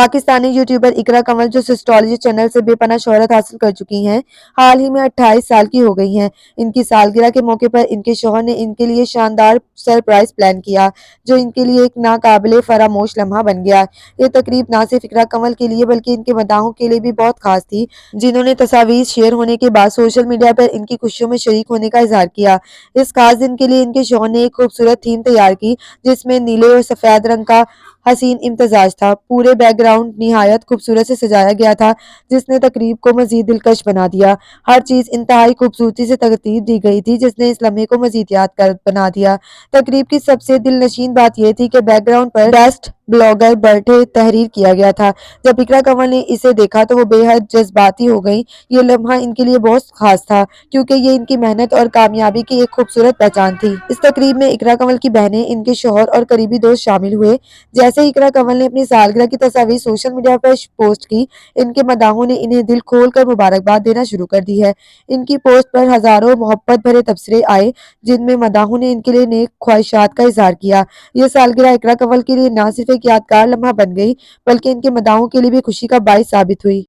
Pakistani YouTuber اقرا کنول جو سسٹالوجی channel سے بے پناہ شہرت حاصل کر چکی ہیں، حال ہی میں 28 سال کی ہو گئی ہیں۔ ان کی سالگرہ کے موقع پر ان کے شوہر نے ان کے لیے شاندار سرپرائز پلان کیا، جو ان کے لیے ایک ناقابل فراموش لمحہ بن گیا۔ یہ تقریب نہ صرف اقرا کنول کے لیے بلکہ ان کے مداحوں کے لیے بھی بہت خاص تھی، جنہوں نے تصاویر شیئر ہونے کے بعد سوشل میڈیا پر ان کی خوشیوں میں شریک ہونے کا اظہار کیا۔ اس خاص دن کے لیے ان کے شوہر نے ایک خوبصورت تھیم تیار کی، جس میں نیلے اور سفید رنگ کا حسین امتزاج تھا۔ پورے بیک گراؤنڈ نہایت خوبصورت سے سجایا گیا تھا، جس نے تقریب کو مزید دلکش بنا دیا۔ ہر چیز انتہائی خوبصورتی سے ترتیب دی گئی تھی، جس نے اس لمحے کو مزید یادگار بنا دیا۔ تقریب کی سب سے دل نشین بات یہ تھی کہ بیک گراؤنڈ پر بیسٹ بلاگر برتھڈے تحریر کیا گیا تھا۔ جب اقرا کنول نے اسے دیکھا تو وہ بے حد جذباتی ہو گئیں۔ یہ لمحہ ان کے لیے بہت خاص تھا، کیونکہ یہ ان کی محنت اور کامیابی کی ایک خوبصورت پہچان تھی۔ اس تقریب میں اقرا کنول کی بہنیں، ان کے شوہر اور قریبی دوست شامل ہوئے۔ جیسے ہی اقرا کنول نے اپنی سالگرہ کی تصاویر سوشل میڈیا پر پوسٹ کی، ان کے مداحوں نے انہیں دل کھول کر مبارکباد دینا شروع کر دی ہے۔ ان کی پوسٹ پر ہزاروں محبت بھرے تبصرے آئے، جن میں مداحوں نے ان کے لیے نیک خواہشات کا اظہار کیا۔ یہ سالگرہ اقرا کنول کے لیے نہ صرف ایک یادگار لمحہ بن گئی، بلکہ ان کے مداحوں کے لیے بھی خوشی کا باعث ثابت ہوئی۔